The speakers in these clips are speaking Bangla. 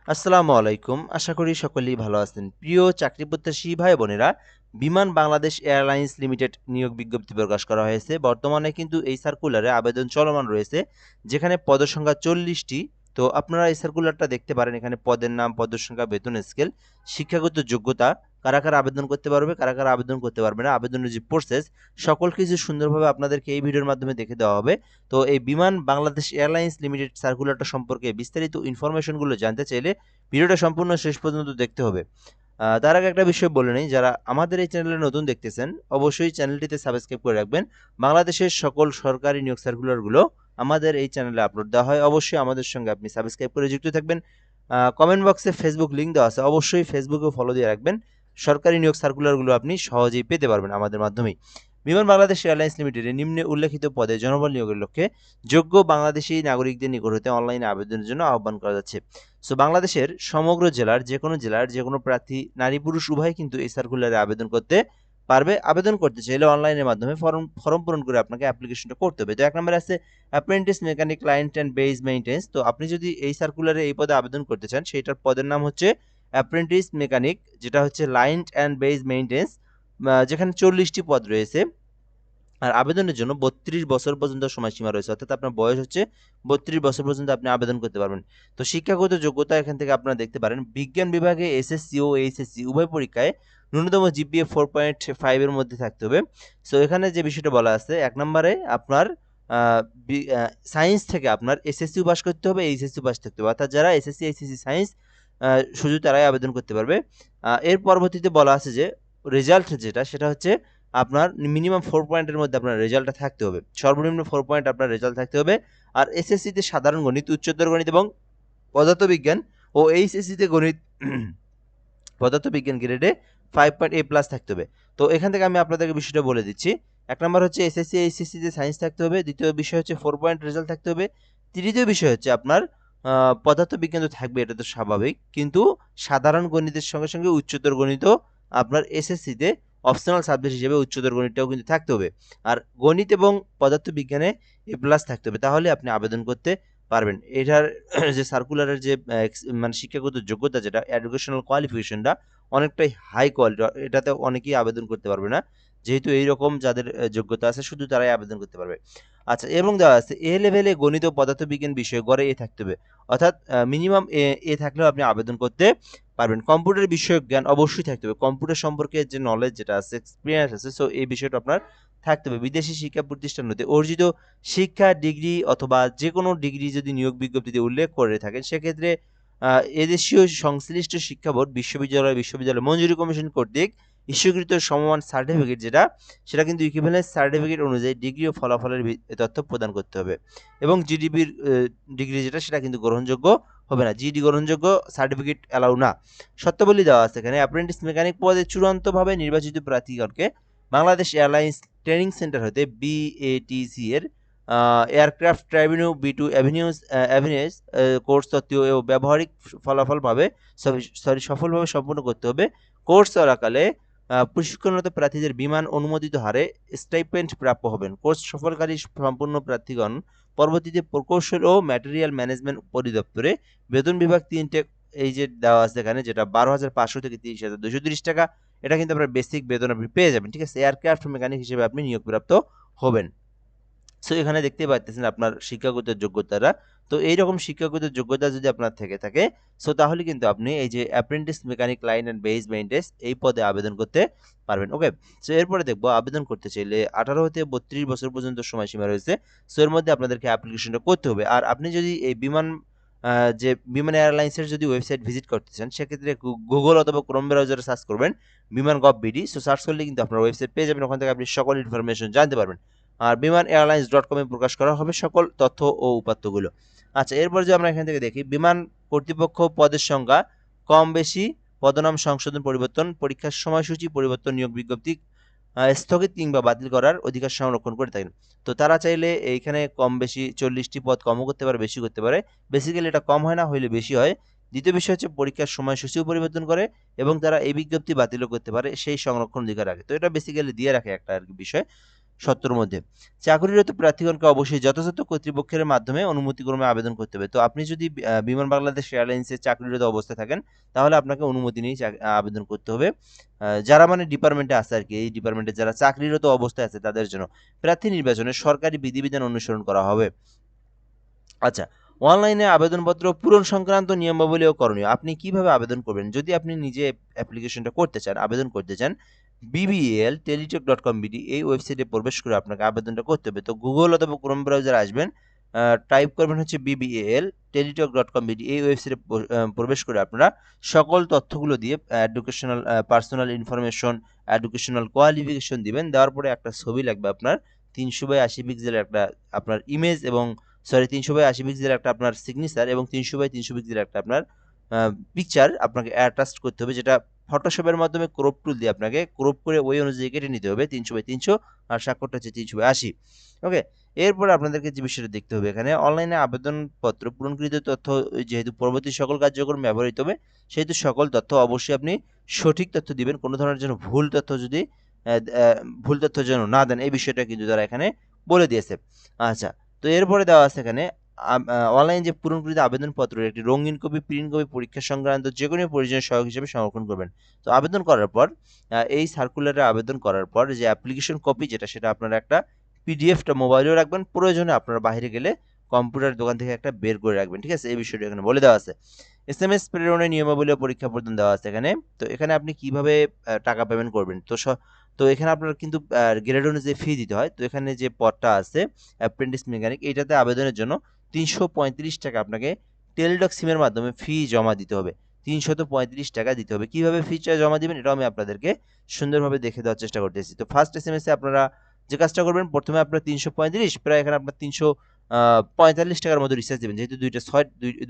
আসসালামু আলাইকুম। আশা করি সকলেই ভালো আছেন। প্রিয় চাকরি প্রত্যাশী ভাই বোনেরা, বিমান বাংলাদেশ এয়ারলাইন্স লিমিটেড নিয়োগ বিজ্ঞপ্তি প্রকাশ করা হয়েছে। বর্তমানে কিন্তু এই সার্কুলারে আবেদন চলমান রয়েছে, যেখানে পদের সংখ্যা ৪০টি। তো আপনারা এই সার্কুলারটা দেখতে পারেন। এখানে পদের নাম, পদের সংখ্যা, বেতন স্কেল, শিক্ষাগত যোগ্যতা, কারা কারা আবেদন করতে পারবে, কারা কারা আবেদন করতে পারবে না, আবেদনের যে প্রসেস, সকল কিছু সুন্দরভাবে আপনাদেরকে এই ভিডিওর মাধ্যমে দেখে দেওয়া হবে। তো এই বিমান বাংলাদেশ এয়ারলাইন্স লিমিটেড সার্কুলারটা সম্পর্কে বিস্তারিত ইনফরমেশনগুলো জানতে চাইলে ভিডিওটা সম্পূর্ণ শেষ পর্যন্ত দেখতে হবে। তার আগে একটা বিষয় বলে নেই, যারা আমাদের এই চ্যানেলে নতুন দেখতেছেন অবশ্যই চ্যানেলটিতে সাবস্ক্রাইব করে রাখবেন। বাংলাদেশের সকল সরকারি নিয়োগ সার্কুলারগুলো আমাদের এই চ্যানেলে আপলোড দেওয়া হয়। অবশ্যই আমাদের সঙ্গে আপনি সাবস্ক্রাইব করে যুক্ত থাকবেন। কমেন্ট বক্সে ফেসবুক লিঙ্ক দেওয়া আছে, অবশ্যই ফেসবুকেও ফলো দিয়ে রাখবেন। সরকারি নিয়োগ সার্কুলারগুলো আপনি সহজেই পেতে পারবেন আমাদের মাধ্যমেই। বিমান বাংলাদেশ এয়ারলাইন্স লিমিটেডে নিম্নে উল্লেখিত পদে জনবল নিয়োগের লক্ষ্যে যোগ্য বাংলাদেশি নাগরিকদের নিকট হতে অনলাইনে আবেদনের জন্য আহ্বান করা যাচ্ছে। সো বাংলাদেশের সমগ্র জেলার যে কোনো প্রার্থী, নারী পুরুষ উভয় কিন্তু এই সার্কুলারে আবেদন করতে পারবে। আবেদন করতে চাইলে অনলাইনের মাধ্যমে ফর্ম পূরণ করে আপনাকে অ্যাপ্লিকেশনটা করতে হবে। তো এক নম্বরে আছে apprentice mechanic client and base maintenance. তো আপনি যদি এই সার্কুলারে এই পদে আবেদন করতে চান, সেইটার পদের নাম হচ্ছে অ্যাপ্রেন্টিস মেকানিক, যেটা হচ্ছে লাইন অ্যান্ড বেস মেইনটেন্স, যেখানে 40টি পদ রয়েছে। আর আবেদনের জন্য 32 বছর পর্যন্ত সময়সীমা রয়েছে, অর্থাৎ আপনার বয়স হচ্ছে 32 বছর পর্যন্ত আপনি আবেদন করতে পারবেন। তো শিক্ষাগত যোগ্যতা এখান থেকে আপনারা দেখতে পারেন, বিজ্ঞান বিভাগে এসএসসি ও এইচএসসি উভয় পরীক্ষায় ন্যূনতম জিপিএ 4.5 এর মধ্যে থাকতে হবে। সো এখানে যে বিষয়টা বলা আছে, এক নম্বরে আপনার সায়েন্স থেকে আপনার এসএসসিও পাস করতে হবে, এইচএসসি পাস থাকতে হবে, অর্থাৎ যারা এসএসসি এইচএসসি সায়েন্স শুধু তারাই আবেদন করতে পারবে। এর পরবর্তীতে বলা আছে যে রেজাল্ট যেটা, সেটা হচ্ছে আপনার মিনিমাম 4 পয়েন্টের মধ্যে আপনার রেজাল্টটা থাকতে হবে। সর্বনিম্ন 4 পয়েন্ট আপনার রেজাল্ট থাকতে হবে। আর এসএসসিতে সাধারণ গণিত, উচ্চতর গণিত এবং পদার্থবিজ্ঞান ও এইচএসসিতে গণিত পদার্থবিজ্ঞান গ্রেডে 5.A+ থাকতে হবে। তো এখান থেকে আমি আপনাদেরকে বিষয়টা বলে দিচ্ছি। এক নম্বর হচ্ছে এসএসসি এইচএসসিতে সায়েন্স থাকতে হবে। দ্বিতীয় বিষয় হচ্ছে 4 পয়েন্ট রেজাল্ট থাকতে হবে। তৃতীয় বিষয় হচ্ছে আপনার পদার্থবিজ্ঞান তো থাকবে, এটা তো স্বাভাবিক। কিন্তু সাধারণ গণিতের সঙ্গে সঙ্গে উচ্চতর গণিতও আপনার এসএসসিতে অপশনাল সাবজেক্ট হিসেবে উচ্চতর গণিতটাও কিন্তু থাকতে হবে। আর গণিত এবং পদার্থবিজ্ঞানে A+ থাকতে হবে, তাহলে আপনি আবেদন করতে পারবেন। এটার যে সার্কুলারের যে মানে শিক্ষাগত যোগ্যতা, যেটা এডুকেশনাল কোয়ালিফিকেশনটা অনেকটাই হাই কোয়ালিটি। এটাতে অনেকেই আবেদন করতে পারবে না, যেহেতু এইরকম যাদের যোগ্যতা আছে শুধু তারাই আবেদন করতে পারবে। আচ্ছা, এবং দেওয়া আছে এ লেভেলে গণিত ও পদার্থবিজ্ঞান বিষয়ে গড়ে এ থাকতে হবে, অর্থাৎ মিনিমাম এ থাকলেও আপনি আবেদন করতে পারবেন। কম্পিউটার বিষয়ক জ্ঞান অবশ্যই থাকতে হবে, কম্পিউটার সম্পর্কে যে নলেজ যেটা আছে, এক্সপিরিয়েন্স আছে, সো এই বিষয়টা আপনার থাকতে হবে। বিদেশি শিক্ষা প্রতিষ্ঠান হতে অর্জিত শিক্ষা, ডিগ্রি অথবা যে কোনো ডিগ্রি যদি নিয়োগ বিজ্ঞপ্তিতে উল্লেখ করে থাকেন, সেক্ষেত্রে এদেশীয় সংশ্লিষ্ট শিক্ষা বোর্ড, বিশ্ববিদ্যালয় মঞ্জুরি কমিশন কর্তৃক ইস্যুকৃত সমমান সার্টিফিকেট যেটা, সেটা কিন্তু ইকুইভ্যালেন্স সার্টিফিকেট অনুযায়ী ডিগ্রি ও ফলাফলের তথ্য প্রদান করতে হবে। এবং জিডিপির ডিগ্রি যেটা, সেটা কিন্তু গ্রহণযোগ্য হবে না, জিডি গ্রহণযোগ্য, সার্টিফিকেট অ্যালাউ না। শর্তাবলী দেওয়া আছে এখানে, অ্যাপ্রেন্টিস মেকানিক পদে চূড়ান্তভাবে নির্বাচিত প্রার্থীগণকে বাংলাদেশ এয়ারলাইন্স ট্রেনিং সেন্টার হতে বিএটিসি এর এয়ারক্রাফট ট্রাইবিউ B2 অ্যাভিনিউজ কোর্স তত্ত্বীয় ও ব্যবহারিক ফলাফলভাবে সফলভাবে সম্পন্ন করতে হবে। কোর্স চলাকালে প্রশিক্ষণরত প্রার্থীদের বিমান অনুমোদিত হারে স্টাইপেন্ড প্রাপ্য হবেন। কোর্স সফলকারী সম্পূর্ণ প্রার্থীগণ পরবর্তীতে প্রকৌশল ও ম্যাটেরিয়াল ম্যানেজমেন্ট পরিদপ্তরে বেতন বিভাগ 3টে, এই যে দেওয়া আছে এখানে, যেটা 12,500 থেকে 30,230 টাকা, এটা কিন্তু আপনার বেসিক বেতন আপনি পেয়ে যাবেন। ঠিক আছে, এয়ারক্রাফট মেকানিক হিসেবে আপনি নিয়োগপ্রাপ্ত হবেন। সো এখানে দেখতে পাচ্ছেন আপনার শিক্ষাগত যোগ্যতাটা। তো এইরকম শিক্ষাগত যোগ্যতা যদি আপনার থেকে থাকে, সো তাহলে কিন্তু আপনি এই যে apprentice mechanic line and base maintenance এই পদে আবেদন করতে পারবেন। ওকে, সো এরপরে দেখবো আবেদন করতে চাইলে 18 হতে 32 বছর পর্যন্ত সময়সীমা রয়েছে। সো এর মধ্যে আপনাদেরকে অ্যাপ্লিকেশনটা করতে হবে। আর আপনি যদি এই যে বিমান এয়ারলাইন্সের যদি ওয়েবসাইট ভিজিট করতে চান, সেক্ষেত্রে গুগল অথবা ক্রোম ব্রাউজারে সার্চ করবেন বিমান.gov.bd। সো সার্চ করলে কিন্তু আপনার ওয়েবসাইট পেয়ে যাবেন, ওখান থেকে আপনি সকল ইনফরমেশন জানতে পারবেন। আর বিমান এয়ারলাইন্স.com এ প্রকাশ করা হবে সকল তথ্য ও উপাত্তগুলো। আচ্ছা, এরপর যে আমরা এখান থেকে দেখি, বিমান কর্তৃপক্ষ পদের সংখ্যা কম বেশি, পদনাম সংশোধন পরিবর্তন, পরীক্ষার সময়সূচি পরিবর্তন, নিয়োগ বিজ্ঞপ্তি স্থগিত কিংবা বাতিল করার অধিকার সংরক্ষণ করে থাকেন। তো তারা চাইলে এইখানে কম বেশি 40টি পদ কমও করতে পারে, বেশি করতে পারে। বেসিক্যালি এটা কম হয় না, হইলে বেশি হয়। দ্বিতীয় বিষয় হচ্ছে পরীক্ষার সময়সূচিও পরিবর্তন করে, এবং তারা এই বিজ্ঞপ্তি বাতিলও করতে পারে, সেই সংরক্ষণ অধিকার রাখে। তো এটা বেসিক্যালি দিয়ে রাখে একটা আর কি বিষয়। শর্তের মধ্যে। চাকরিরত প্রার্থীগণকে অবশ্যই যথাযথ কর্তৃপক্ষের মাধ্যমে অনুমতিক্রমে আবেদন করতে হবে। তো আপনি যদি বিমান বাংলাদেশ এয়ারলাইন্সে চাকরিরত অবস্থায় থাকেন, তাহলে আপনাকে অনুমতি নিয়েই আবেদন করতে হবে। যারা মানে ডিপার্টমেন্টে আছে আরকি, এই ডিপার্টমেন্টে যারা চাকরিরত অবস্থায় আছে তাদের জন্য। প্রার্থী নির্বাচনে সরকারি বিধিবিধান অনুসরণ করা হবে। আচ্ছা, অনলাইনে আবেদনপত্র পূরণ সংক্রান্ত নিয়মাবলী ও করণীয়। আপনি কিভাবে আবেদন করবেন? যদি আপনি নিজে অ্যাপ্লিকেশনটা করতে চান, আবেদন করতে চান, bbal.teletalk.com.bd এই ওয়েবসাইটে প্রবেশ করে আপনাকে আবেদনটা করতে হবে। তো গুগল অথবা ক্রোম ব্রাউজারে আসবেন, টাইপ করবেন হচ্ছে bbal.teletalk.com.bd এই ওয়েবসাইটে প্রবেশ করে আপনারা সকল তথ্যগুলো দিয়ে educational personal information, educational qualification দিবেন। দেওয়ার পরে একটা ছবি লাগবে আপনার 300x80 পিক্সেলের একটা আপনার ইমেজ এবং 300x80 পিক্সেলের একটা আপনার সিগনেচার এবং 300x300 পিক্সেলের একটা আপনার পিকচার আপনাকে অ্যাটাচ করতে হবে, যেটা ফটোশপের মাধ্যমে ক্রপ টুল দিয়ে আপনাকে ক্রপ করে ওই অনুযায়ী কেটে নিতে হবে 300x300, আর স্বাক্ষরটা হচ্ছে 300x80। ওকে, এরপর আপনাদেরকে যে বিষয়টা দেখতে হবে, এখানে অনলাইনে আবেদনপত্র পূরণকৃত তথ্য যেহেতু পরবর্তী সকল কার্যক্রমে ব্যবহৃত হবে, সেহেতু সকল তথ্য অবশ্যই আপনি সঠিক তথ্য দিবেন। কোনো ধরনের যেন ভুল তথ্য যদি ভুল তথ্য যেন না দেন, এই বিষয়টা কিন্তু তারা এখানে বলে দিয়েছে। আচ্ছা, তো এরপরে দেওয়া আছে এখানে অনলাইন যে পূরণকৃত আবেদনপত্রের একটি রঙিন কপি, প্রিন্ট কপি পরীক্ষা সংক্রান্ত যে কোনো প্রয়োজনীয় সহায়ক হিসেবে সংরক্ষণ করবেন। তো আবেদন করার পর এই সার্কুলারে আবেদন করার পর যে অ্যাপ্লিকেশন কপি যেটা, সেটা আপনারা একটা পিডিএফটা মোবাইলেও রাখবেন, প্রয়োজনে আপনারা বাইরে গেলে কম্পিউটার দোকান থেকে একটা বের করে রাখবেন। ঠিক আছে, এই বিষয়টা এখানে বলে দেওয়া আছে। এসএমএস প্রেরণের নিয়মাবলী ও পরীক্ষা প্রদান দেওয়া আছে এখানে। তো এখানে আপনি কিভাবে টাকা পেমেন্ট করবেন, তো এখানে আপনার কিন্তু গ্রেড অনুযায়ী ফি দিতে হয়। তো এখানে যে পদটা আছে অ্যাপ্রেন্টিস মেকানিক, এইটাতে আবেদনের জন্য 335 টাকা আপনাকে টেলিটক সিমের মাধ্যমে ফি জমা দিতে হবে। 335 টাকা দিতে হবে। কিভাবে ফিটা জমা দিবেন এটাও আমি আপনাদেরকে সুন্দরভাবে দেখে দেওয়ার চেষ্টা করতেছি। তো ফার্স্ট এসএমএস এ আপনারা যে কাজটা করবেন, প্রথমে আপনার 335 প্রায় এখানে আপনার 345 টাকার মতো রিচার্জ দিবেন, যেহেতু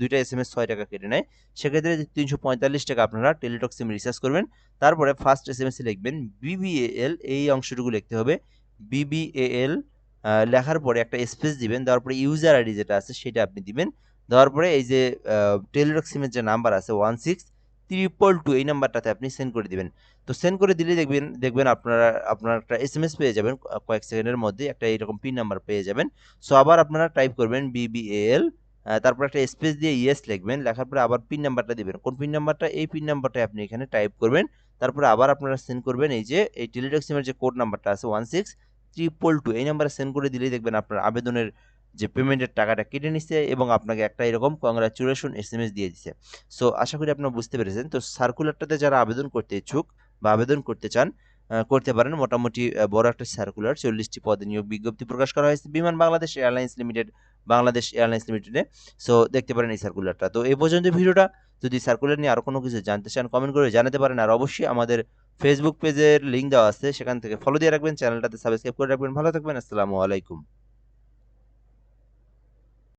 দুইটা এসএমএস 6 টাকা কেটে নেয়। সেক্ষেত্রে 345 টাকা আপনারা টেলিটক সিম রিচার্জ করবেন। তারপরে ফার্স্ট এসএমএস এ লিখবেন বিবিএল, এই অংশটুকু লিখতে হবে বিবিএল। লেখার পরে একটা স্পেস দিবেন, দেওয়ার পরে ইউজার আইডি যেটা আছে সেটা আপনি দিবেন। দেওয়ার পরে এই যে টেলিটক সিমের যে নাম্বার আছে 1622 এই নাম্বারটাতে আপনি সেন্ড করে দিবেন। তো সেন্ড করে দিলে দেখবেন আপনার একটা এসএমএস পেয়ে যাবেন, কয়েক সেকেন্ডের মধ্যে একটা এরকম পিন নাম্বার পেয়ে যাবেন। সো আবার আপনারা টাইপ করবেন বিবিএল, তারপর একটা স্পেস দিয়ে ইয়েস লিখবেন, লেখার পরে আবার পিন নাম্বারটা দিবেন। কোন পিন নাম্বারটা? এই পিন নাম্বারটা আপনি এখানে টাইপ করবেন। তারপরে আবার আপনারা সেন্ড করবেন এই যে এই টেলিটক সিমের যে কোড নাম্বারটা আছে 1622 এই নাম্বারে সেন্ড করে দিলেই দেখবেন আপনার আবেদনের যে পেমেন্টের টাকাটা কেটে নিচ্ছে এবং আপনাকে একটা এরকম কংগ্রাচুলেশন এসএমএস দিয়ে দিচ্ছে। সো আশা করি আপনারা বুঝতে পেরেছেন। তো সার্কুলারটাতে যারা আবেদন করতে ইচ্ছুক বা আবেদন করতে চান, করতে পারেন। মোটামুটি বড় একটা সার্কুলার, 40টি পদে নিয়োগ বিজ্ঞপ্তি প্রকাশ করা হয়েছে বিমান Bangladesh airlines limited, Bangladesh airlines লিমিটেডে। সো দেখতে পারেন এই সার্কুলারটা। তো এই পর্যন্ত ভিডিওটা। যদি সার্কুলার নিয়ে আরো কোনো কিছু জানতে চান, কমেন্ট করে জানাতে পারেন। আর অবশ্যই আমাদের ফেসবুক পেজের লিঙ্ক দেওয়া আছে, সেখান থেকে ফলো দিয়ে রাখবেন, চ্যানেলটাতে সাবস্ক্রাইব করে রাখবেন। ভালো থাকবেন, আসসালামু আলাইকুম।